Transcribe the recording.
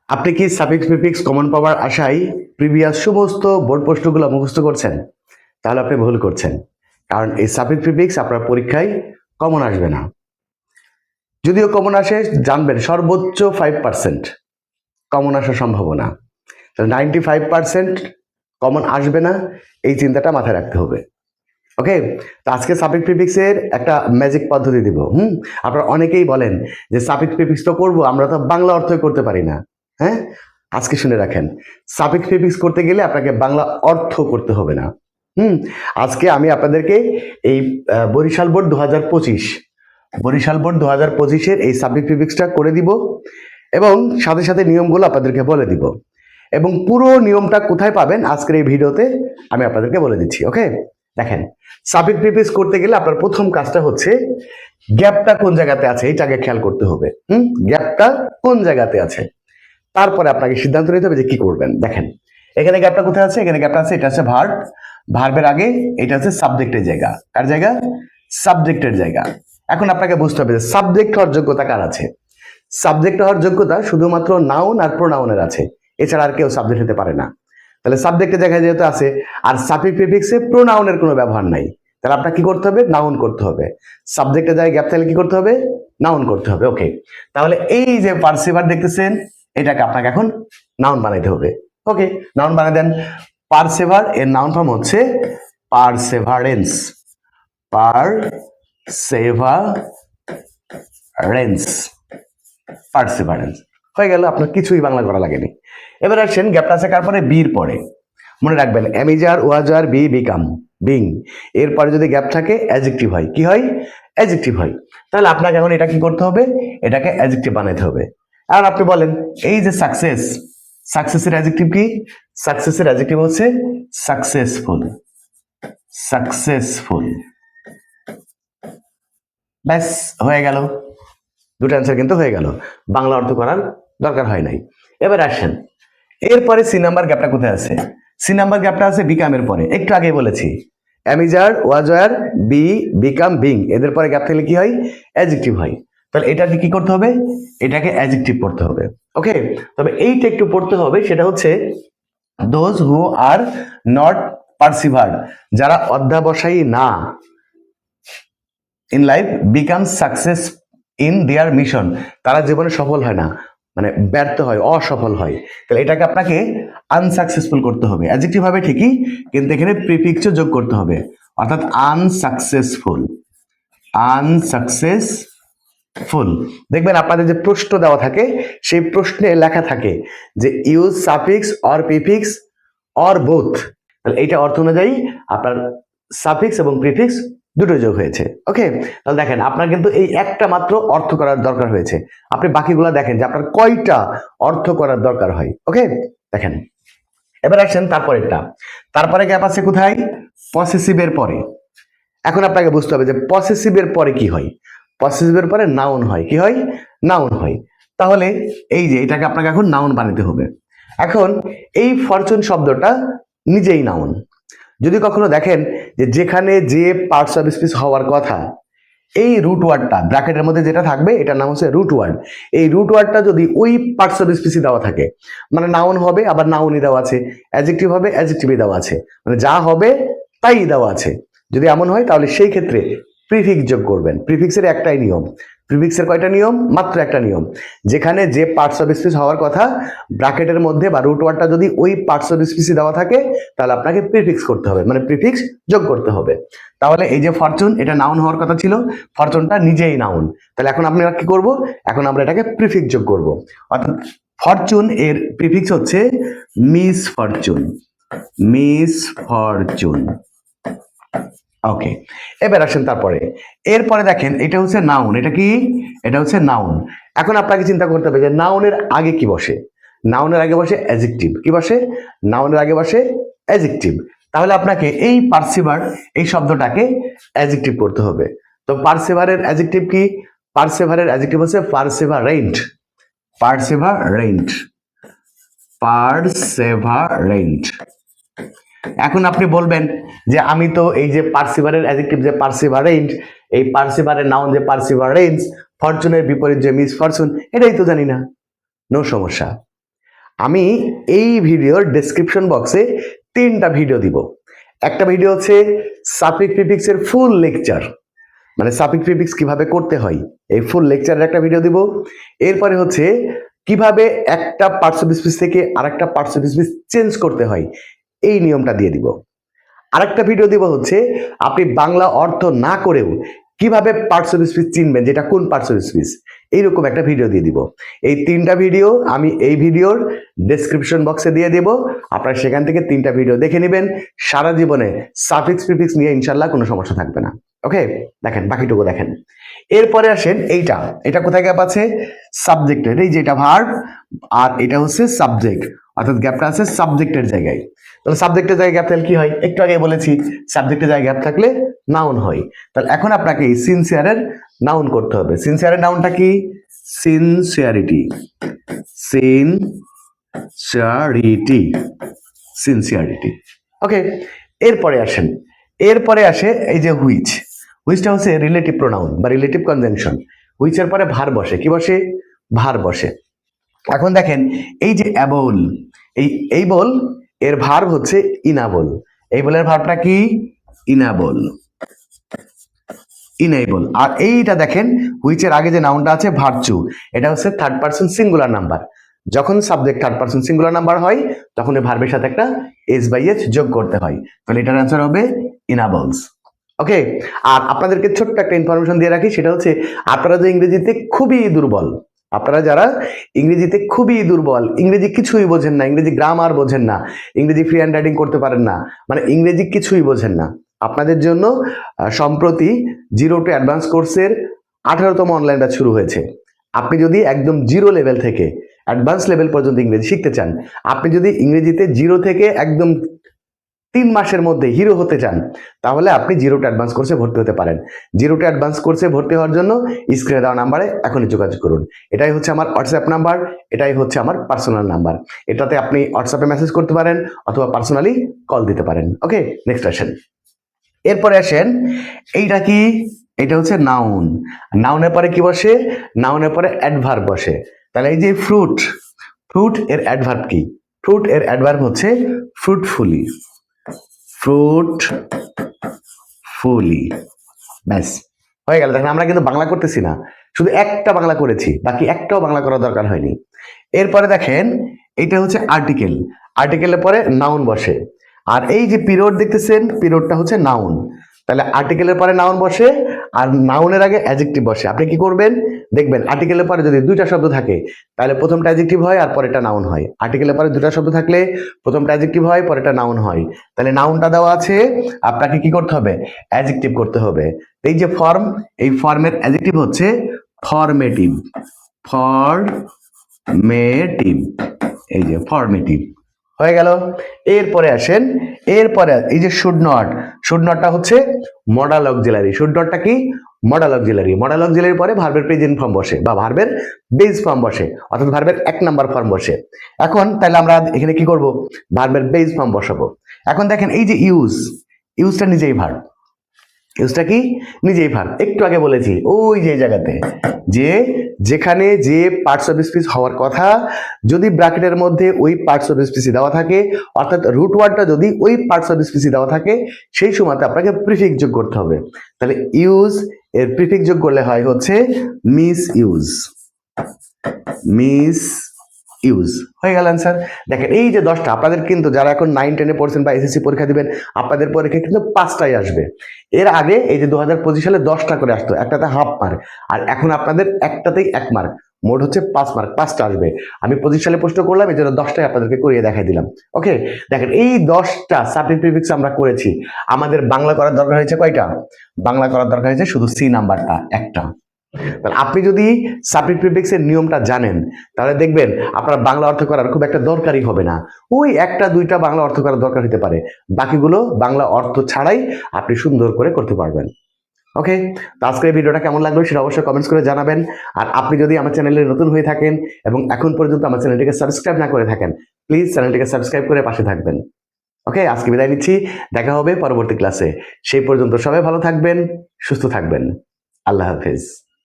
আপনি কি suffix prefix common পাওয়ার আশায় প্রিভিয়াস সমস্ত বোর্ড প্রশ্নগুলো মুখস্থ করছেন? তাহলে আপনি ভুল করছেন, কারণ এই সাফিক্স প্রিফিক্স আপনার পরীক্ষায় কমন আসবে না। যদিও কমন আসে, জানবেন সর্বোচ্চ 5% কমন আসার সম্ভাবনা। 95% কমন আসবে না, এই চিন্তাটা মাথায় রাখতে হবে। ওকে, তো আজকে সাফিক্স প্রিফিক্সের একটা ম্যাজিক পদ্ধতি দিব। আপনারা অনেকেই বলেন যে সাফিক্স প্রিফিক্স তো করবো, আমরা তো বাংলা অর্থই করতে পারি না। হ্যাঁ, আজকে শুনে রাখেন, সাফিক্স প্রিফিক্স করতে গেলে আপনাকে বাংলা অর্থ করতে হবে না। আজকে আমি আপনাদেরকে এই বরিশাল বোর্ড 2025 বরিশাল বোর্ড 2025-এর এই সাফিক্স প্রিফিক্সটা করে দিব, এবং সাথে সাথে নিয়মগুলো আপনাদেরকে বলে দিব, এবং পুরো নিয়মটা কোথায় পাবেন আজকের এই ভিডিওতে আমি আপনাদেরকে বলে দিচ্ছি। ওকে, দেখেন, সাফিক্স প্রিফিক্স করতে গেলে আপনার প্রথম কাজটা হচ্ছে গ্যাপটা কোন জায়গাতে আছে এটা আগে খেয়াল করতে হবে। গ্যাপটা কোন জায়গাতে আছে, তারপরে আপনাকে সিদ্ধান্ত নিতে হবে যে কি করবেন। দেখেন, এখানে গ্যাপটা কোথায় আছে? এখানে গ্যাপটা আছে, এটা আছে ভার্ব, ভার্বের আগে এটা আছে সাবজেক্টের জায়গা। কার জায়গা? সাবজেক্টের জায়গা। এখন আপনাকে বুঝতে হবে যে সাবজেক্ট হওয়ার যোগ্যতা কার আছে। সাবজেক্ট হওয়ার যোগ্যতা শুধুমাত্র নাউন আর প্রোনাউনের আছে, এছাড়া আর কেউ সাবজেক্ট হতে পারে না। তাহলে সাবজেক্টের জায়গায় যেহেতু আছে, আর সাফিক্স প্রিফিক্সে প্রোনাউনের কোনো ব্যবহার নাই, তাহলে আপনার কি করতে হবে? নাউন করতে হবে। সাবজেক্টের জায়গায় গ্যাপ থাকলে কি করতে হবে? নাউন করতে হবে। ওকে, তাহলে এই যে পার্সিভার দেখতেছেন, এটাকে আপনাকে এখন নাউন বানাইতে হবে। ওকে, নাউন বানিয়ে দেন। পার্সেভার এর নাউন ফর্ম হচ্ছে পারসেভারেন্স। পারসেভারেন্স, পারসেভারেন্স হয়ে গেল, আপনার কিছুই বাংলা করা লাগেনি। এবার আসেন, গ্যাপটা আছে কার পরে? বির পরে। মনে রাখবেন, অ্যামিজার, ওয়াজার, বি, বিকাম, বিং, এরপরে যদি গ্যাপ থাকে অ্যাডজেক্টিভ হয়। কি হয়? অ্যাডজেক্টিভ হয়। তাহলে আপনাকে এখন এটা কি করতে হবে? এটাকে অ্যাডজেক্টিভ বানাতে হবে। আর আপনি বলেন, এই যে সাকসেস, সাকসেসের অ্যাডজেক্টিভ কি? সাকসেসের অ্যাডজেক্টিভ হচ্ছে সাকসেসফুল। সাকসেসফুল, ব্যাস হয়ে গেল, দুটো অ্যান্সার কিন্তু হয়ে গেল, বাংলা অর্থ করার দরকার হয় নাই। এবার আসেন, এরপরে সি নাম্বার গ্যাপটা কোথায় আছে? সি নাম্বার গ্যাপটা আছে বিকামের পরে। একটু আগে বলেছি, অ্যামিজার, ওয়াজার, বি, বিকাম, বিং, এদের পরে গ্যাপ থাকলে কি হয়? অ্যাডজেক্টিভ হয়। তাহলে এটাকে কি করতে হবে? এটাকে অ্যাডজেক্টিভ পড়তে হবে। ওকে, তবে এইটা একটু পড়তে হবে, সেটা হচ্ছে দোজ হু আর নট পার্সিভার, যারা অধ্যাবসায়ী না, in life become success in their mission, তারা জীবনে সফল হয় না, মানে ব্যর্থ হয়, অসফল হয়। তাহলে এটাকে আপনাকে আনসাকসেসফুল করতে হবে। অ্যাডজেক্টিভ হবে ঠিকই, কিন্তু এখানে প্রিফিক্সও যোগ করতে হবে, অর্থাৎ আনসাকসেসফুল। আনসাকসেসফুল, দেখবেন আপনাদের যে প্রশ্ন দেওয়া থাকে, সেই প্রশ্নে লেখা থাকে যে use suffix or prefix or both. তাহলে এইটা অর্থ অনুযায়ী আপনার সাফিক্স এবং প্রিফিক্স দুটো যোগ হয়েছে। ওকে, তাহলে দেখেন, আপনার কিন্তু এই একটা মাত্র অর্থ করার দরকার হয়েছে। আপনি বাকিগুলো দেখেন যে আপনার কয়টা অর্থ করার দরকার হয়। ওকে, দেখেন, এবার আসেন তারপরেরটা। তারপরে গ্যাপ আছে কোথায়? পসেসিভের পরে। এখন আপনাকে বুঝতে হবে যে পসেসিভের পরে কি হয়। পসেসিভের পরে নাউন হয়। কি হয়? নাউন হয়। তাহলে এই যে এটাকে আপনাকে এখন নাউন বানাতে হবে। এখন এই ফরচুন শব্দটা নিজেই নাউন। যদি কখনো দেখেন যে যেখানে যে পার্টস অফ স্পিচ হওয়ার কথা, এই রুট ওয়ার্ডটা ব্র্যাকেটের মধ্যে যেটা থাকবে, এটার নাম হচ্ছে রুট ওয়ার্ড। এই রুট ওয়ার্ডটা যদি ওই পার্টস অফ স্পিচই দেওয়া থাকে, মানে নাউন হবে, আবার নাউনই দেওয়া আছে, অ্যাডজেক্টিভ হবে, অ্যাডজেক্টিভই দেওয়া আছে, মানে যা হবে তাই দেওয়া আছে। যদি এমন হয়, তাহলে সেই ক্ষেত্রে প্রিফিক্স যোগ করবেন। প্রিফিক্সের একটাই নিয়ম। প্রিফিক্সের কয়টা নিয়ম? মাত্র একটা নিয়ম। যেখানে যে পার্টস অফ স্পিচ হওয়ার কথা, ব্র্যাকেটের মধ্যে বা রুট ওয়ার্ডটা যদি ওই পার্টস অফ স্পিচই দেওয়া থাকে, তাহলে আপনাকে প্রিফিক্স করতে হবে, মানে প্রিফিক্স যোগ করতে হবে। তাহলে এই যে ফরচুন, এটা নাউন হওয়ার কথা ছিল, ফরচুনটা নিজেই নাউন। তাহলে এখন আমরা কি করব? এখন আমরা এটাকে প্রিফিক্স যোগ করব, অর্থাৎ ফরচুন এর প্রিফিক্স হচ্ছে miss fortune. Miss fortune. Okay, এবার আসেন তারপরে। এরপরে দেখেন, এটা হচ্ছে নাউন। এটা কি? এটা হচ্ছে নাউন। এখন আপনাকে চিন্তা করতে হবে যে নাউনের আগে কি বসে। নাউনের আগে বসে অ্যাডজেক্টিভ। কি বসে? নাউনের আগে বসে অ্যাডজেক্টিভ। তাহলে আপনাকে এই পার্সিভার, এই শব্দটাকে অ্যাডজেক্টিভ করতে হবে। তো পার্সিভারের অ্যাডজেক্টিভ কি? পার্সিভারের অ্যাডজেক্টিভ হচ্ছে পার্সিভারেন্ট। পার্সিভারেন্ট, পার্সিভারেন্ট। এখন আপনি বলবেন যে আমি তো এই যে পার্সিভারের অ্যাডজেক্টিভ যে পার্সিভারেন্ট, এই পার্সিভারের নাউন যে পার্সিভারেন্স, ফরচুনের বিপরীত যে মিস ফরচুন, এটাই তো জানি না। নো সমস্যা, আমি এই ভিডিওর ডেসক্রিপশন বক্সে 3টা ভিডিও দিব। একটা ভিডিও হচ্ছে সাফিক্স প্রিফিক্স এর ফুল লেকচার, মানে সাফিক্স প্রিফিক্স কিভাবে করতে হয় এই ফুল লেকচারের একটা ভিডিও দিব। এরপরে হচ্ছে কিভাবে একটা পার্টস অফ স্পিচ থেকে আরেকটা পার্টস অফ স্পিচ চেঞ্জ করতে হয় এই নিয়মটা দিয়ে দিব। আরেকটা ভিডিও দিব হচ্ছে আপনি বাংলা অর্থ না করেও কিভাবে পার্টস অফ স্পিচ চিনবেন যেটা কোন পার্টস অফ স্পিচ, এইরকম একটা ভিডিও দিয়ে দিব। এই 3টা ভিডিও আমি এই ভিডিওর ডেসক্রিপশন বক্সে দিয়ে দেব, আপনারা সেখান থেকে 3টা ভিডিও দেখে নেবেন। সারা জীবনে সাফিক্স প্রিফিক্স নিয়ে ইনশাল্লাহ কোনো সমস্যা থাকবে না। ওকে, দেখেন বাকিটুকু দেখেন। এরপরে আসেন এটা কোথায় গ্যাপ আছে? সাবজেক্টের, এই যেটা ভার্ব আর এটা হচ্ছে সাবজেক্ট, অর্থাৎ গ্যাপটা আছে সাবজেক্টের জায়গায়। তাহলে সাবজেক্টের জায়গায় গ্যাপ থাকলে কি হয়? একটু আগে বলেছি সাবজেক্টের জায়গায় গ্যাপ থাকলে নাউন হয়। তাহলে এখন আপনাকে এই সিনসিয়ারের নাউন করতে হবে। সিনসিয়ারের নাউনটা কি? Sincerity, sincerity, sincerity. ওকে, এরপরে আসে এই যে হুইচটা হচ্ছে রিলেটিভ প্রোনাউন বা রিলেটিভ কনজাংশন। হুইচের পরে ভার বসে, কি বসে? ভার বসে। এখন দেখেন এই যে অ্যাবল, এই বল এর ভার্ব হচ্ছে ইনাবল। এই বলের ভার্বটা কি? Enable, enable. আর এইটা দেখেন হুইচের আগে যে নাউনটা আছে ভার্চু, এটা হচ্ছে থার্ড পারসন সিঙ্গুলার নাম্বার। যখন subject third person singular number হয় তখন এই ভার্বের সাথে একটা s/h যোগ করতে হয়। তাহলে এটার অ্যান্সার হবে ইনাবলস। ওকে, আর আপনাদেরকে ছোট্ট একটা ইনফরমেশন দিয়ে রাখি, সেটা হচ্ছে আপনারা যে ইংরেজিতে খুবই দুর্বল, আপনারা যারা ইংরেজিতে খুবই দুর্বল, ইংরেজি কিছুই বোঝেন না, ইংরেজি গ্রামার বোঝেন না, ইংরেজি ফ্রি হ্যান্ড রাইটিং করতে পারেন না, মানে ইংরেজি কিছুই বোঝেন না, আপনাদের জন্য সম্প্রতি 0 to অ্যাডভান্স কোর্সের 18তম অনলাইন ব্যাচ শুরু হয়েছে। আপনি যদি একদম 0 লেভেল থেকে অ্যাডভান্স লেভেল পর্যন্ত ইংরেজি শিখতে চান, আপনি যদি ইংরেজিতে 0 থেকে একদম 3 মাসের মধ্যে হিরো হতে চান, তাহলে আপনি 0 to অ্যাডভান্স কোর্সে ভর্তি হতে পারেন। 0 to অ্যাডভান্স কোর্সে ভর্তি হওয়ার জন্য স্ক্রিনে দেওয়া নাম্বারে এখনই যোগাযোগ করুন। এটাই হচ্ছে আমার হোয়াটসঅ্যাপ নাম্বার, এটাই হচ্ছে আমার পার্সোনাল নাম্বার। এটাতে আপনি হোয়াটসঅ্যাপে মেসেজ করতে পারেন অথবা পার্সোনালি কল দিতে পারেন। ওকে, নেক্সট আসেন। এরপরে আসেন এইটা কি? এটা হচ্ছে নাউন। নাউনের পরে কি বসে? নাউনের পরে অ্যাডভার্ব বসে। তাহলে এই যে ফ্রুট এর অ্যাডভার্ব কি? ফ্রুট এর অ্যাডভার্ব হচ্ছে ফ্রুটফুলি, ফ্রুটফুলি। ব্যাস হয়ে গেল। দেখেন আমরা কিন্তু বাংলা করতেছি না, শুধু একটা বাংলা করেছি, বাকি একটাও বাংলা করার দরকার হয়নি। এরপরে দেখেন এইটা হচ্ছে আর্টিকেল। আর্টিকেলের পরে নাউন বসে। আর এই যে পিরিয়ড দেখতেছেন, পিরিয়ডটা হচ্ছে নাউন। তাহলে আর্টিকেলের পরে নাউন বসে আর নাউনের আগে অ্যাডজেক্টিভ বসে। আপনি কি করবেন? দেখবেন আর্টিকেলের পরে যদি 2টা শব্দ থাকে তাহলে প্রথমটা অ্যাডজেক্টিভ হয় আর পরেরটা নাউন হয়। আর্টিকেলের পরে 2টা শব্দ থাকলে প্রথমটা অ্যাডজেক্টিভ হয়, পরেরটা নাউন হয়। তাহলে নাউনটা দেওয়া আছে, আপনাকে কি করতে হবে? অ্যাডজেক্টিভ করতে হবে। এই যে ফর্ম, এই ফর্মের অ্যাডজেক্টিভ হচ্ছে ফর্মেটিভ, ফর্মেটিভ, এই যে ফর্মেটিভ হয়ে গেল। এরপরে আসেন, এরপরে এই যে শুড নটটা হচ্ছে মডাল অক্সিলারি। শুড নটটা কি? Modal auxiliary. মডাল অক্সিলারির পরে ভার্বের প্রেজেন্ট ফর্ম বসে বা ভার্বের বেস ফর্ম বসে, অর্থাৎ ভার্বের 1 নাম্বার ফর্ম বসে। এখন তাহলে আমরা এখানে কি করব? ভার্বের বেস ফর্ম বসাবো। এখন দেখেন এই যে ইউজটা নিজেই ভার্ব, ইউজটা কি? নিজেই ভার্ব। একটু আগে বলেছি ওই যে জায়গাতে যে যেখানে যে পার্টস অফ স্পিচ হওয়ার কথা, যদি ব্র্যাকেটের মধ্যে ওই পার্টস অফ স্পিচ দেওয়া থাকে, অর্থাৎ রুট ওয়ার্ডটা যদি ওই পার্টস অফ স্পিচ দেওয়া থাকে, সেই সময়তে আপনাকে প্রিফিক্স যোগ করতে হবে। তাহলে ইউজ এর প্রিফিক্স যোগ করলে হয় হচ্ছে মিস ইউজ, মিস ইউজ। হয়ে গেল অ্যান্সার। দেখেন এই যে 10টা, আপনাদের কিন্তু যারা এখন 9-10 এ পড়ছেন বা এসএসসি পরীক্ষা দিবেন, আপনাদের পরীক্ষা কিন্তু 5টাই আসবে। এর আগে এই যে 2025 সালে 10টা করে আসতো, একটাতে হাফ মার্ক, আর এখন আপনাদের একটাতেই 1 মার্ক, মোট হচ্ছে 5 মার্ক, 5টা আসবে। আমি 25 সালে প্রশ্ন করলাম, এই জন্য 10টাই আপনাদেরকে করিয়ে দেখাই দিলাম। ওকে, দেখেন এই 10টা সাবজেক্ট প্রিফিক্স আমরা করেছি। আমাদের বাংলা করার দরকার হয়েছে কয়টা? বাংলা করার দরকার হয়েছে শুধু সি নাম্বারটা, একটা। তাহলে আপনি যদি সাবজেক্ট প্রিফিক্স এর নিয়মটা জানেন, তাহলে দেখবেন আপনার বাংলা অর্থ করার খুব একটা দরকারই হবে না। ওই 1টা 2টা বাংলা অর্থ করার দরকার হতে পারে, বাকিগুলো বাংলা অর্থ ছাড়াই আপনি সুন্দর করে করতে পারবেন। ওকে, তো আজকের ভিডিওটা কেমন লাগলো সেটা অবশ্যই কমেন্টস করে জানাবেন। আর আপনি যদি আমার চ্যানেলে নতুন হয়ে থাকেন এবং এখন পর্যন্ত আমার চ্যানেলটিকে সাবস্ক্রাইব না করে থাকেন, প্লিজ চ্যানেলটিকে সাবস্ক্রাইব করে পাশে থাকবেন। ওকে, আজকে বিদায় নিচ্ছি, দেখা হবে পরবর্তী ক্লাসে। সেই পর্যন্ত সবাই ভালো থাকবেন, সুস্থ থাকবেন। আল্লাহ হাফেজ।